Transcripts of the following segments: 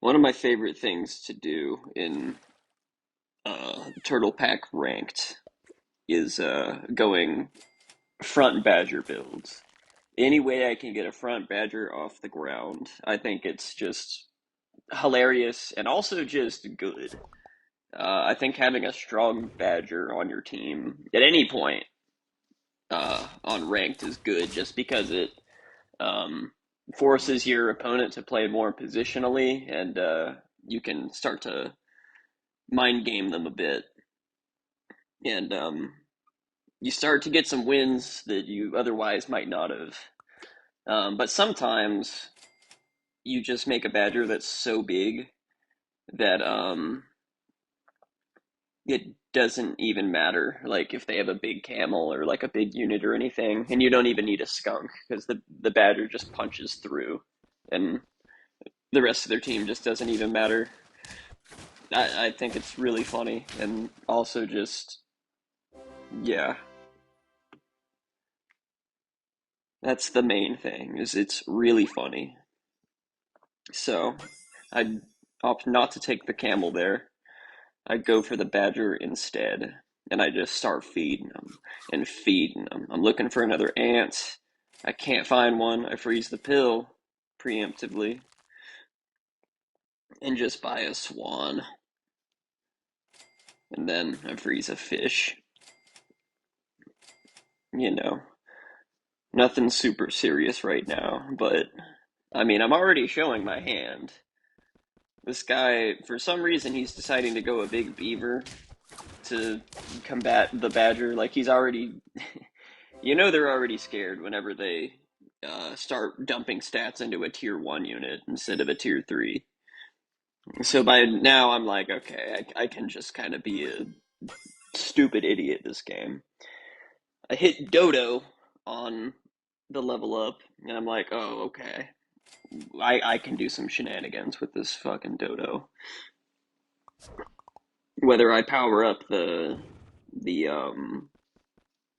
One of my favorite things to do in Turtle Pack Ranked is going front badger builds. Any way I can get a front badger off the ground, I think it's just hilarious and also just good. I think having a strong badger on your team at any point on ranked is good just because it um, forces your opponent to play more positionally and you can start to mind game them a bit. And you start to get some wins that you otherwise might not have. But sometimes you just make a badger that's so big that it doesn't even matter. Like if they have a big camel or like a big unit or anything, and you don't even need a skunk because the badger just punches through, and the rest of their team just doesn't even matter. I think it's really funny and also just yeah, that's the main thing is it's really funny. So I'd opt not to take the camel there. I'd go for the badger instead. And I just start feeding them and feeding them. I'm looking for another ant. I can't find one. I freeze the pill preemptively and just buy a swan. And then I freeze a fish. You know, nothing super serious right now, but I mean, I'm already showing my hand. This guy, for some reason, he's deciding to go a big beaver to combat the badger. Like he's already, you know, they're already scared whenever they start dumping stats into a tier one unit instead of a tier three. So by now, I'm like, okay, I can just kind of be a stupid idiot this game. I hit Dodo on the level up, and I'm like, oh, okay, I can do some shenanigans with this fucking Dodo. Whether I power up the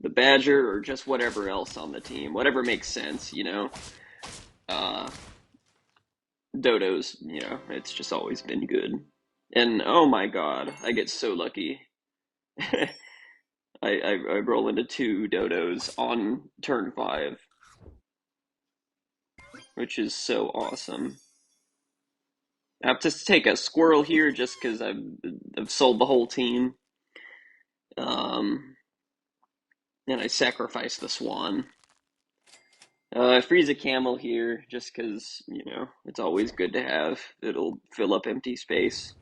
the Badger or just whatever else on the team, whatever makes sense, you know. Uh, Dodo's, you know, it's just always been good. And oh my god, I get so lucky. I roll into two Dodos on turn five, which is so awesome. I have to take a squirrel here just because I've sold the whole team. Um, and I sacrifice the swan. I freeze a camel here just because, you know, it's always good to have. It'll fill up empty space.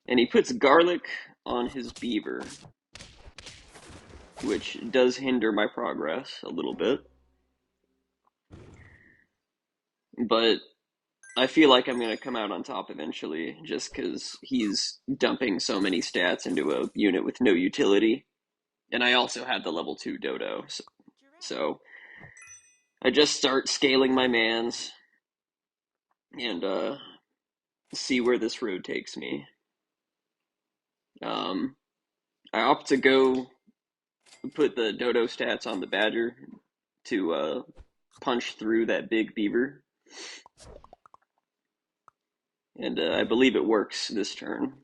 And he puts garlic on his beaver, which does hinder my progress a little bit. But I feel like I'm going to come out on top eventually just because he's dumping so many stats into a unit with no utility. And I also had the level 2 dodo. So I just start scaling my mans and see where this road takes me. Um, I opt to go put the dodo stats on the badger to punch through that big beaver. And I believe it works this turn.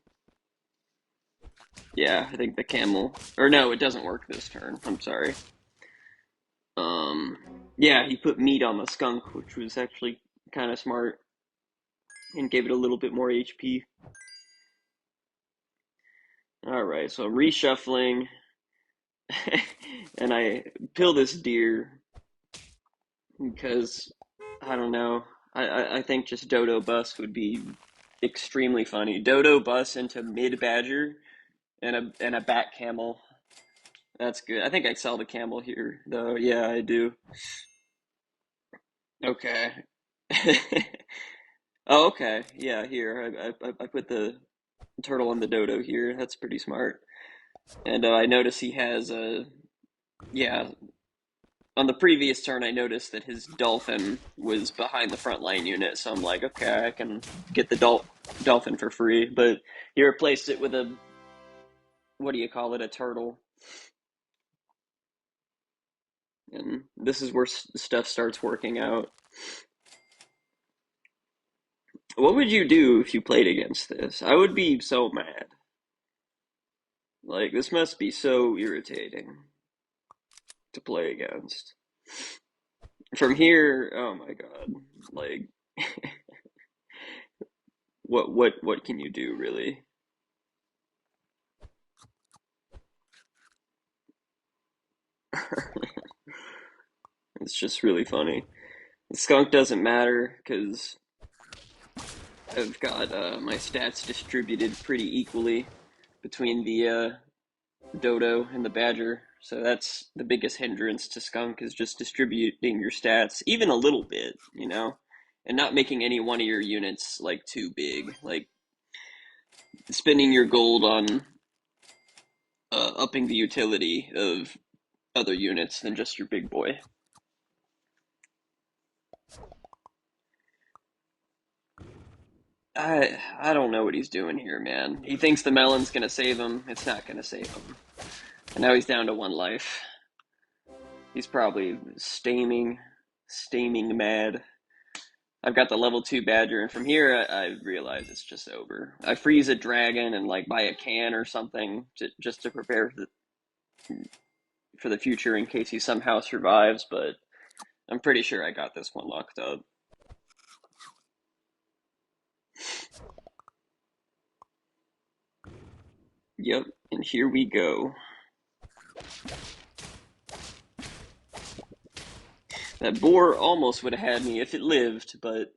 Yeah, I think the camel, or no, it doesn't work this turn. I'm sorry. Um, yeah, he put meat on the skunk, which was actually kind of smart, and gave it a little bit more HP. All right, so I'm reshuffling, and I pill this deer because I don't know. I think just Dodo Bus would be extremely funny. Dodo Bus into mid Badger and a Bat Camel. That's good. I think I sell the camel here, though. Yeah, I do. Okay. Oh, okay. Yeah, here. I put the turtle on the dodo here. That's pretty smart. And I notice he has a yeah. On the previous turn, I noticed that his dolphin was behind the front line unit, so I'm like, okay, I can get the dolphin for free. But he replaced it with a what do you call it? A turtle. And this is where stuff starts working out. What would you do if you played against this? I would be so mad. Like, this must be so irritating to play against. From here, oh my god. Like, what can you do, really? It's just really funny. The skunk doesn't matter because I've got my stats distributed pretty equally between the dodo and the badger. So that's the biggest hindrance to skunk is just distributing your stats even a little bit, you know, and not making any one of your units like too big. Like spending your gold on upping the utility of other units than just your big boy. I don't know what he's doing here, man. He thinks the melon's gonna save him. It's not gonna save him. And now he's down to one life. He's probably steaming mad. I've got the level 2 badger, and from here I realize it's just over. I freeze a dragon and like buy a can or something just to prepare for the future in case he somehow survives, but I'm pretty sure I got this one locked up. Yep, and here we go. That boar almost would have had me if it lived, but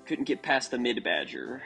couldn't get past the mid badger.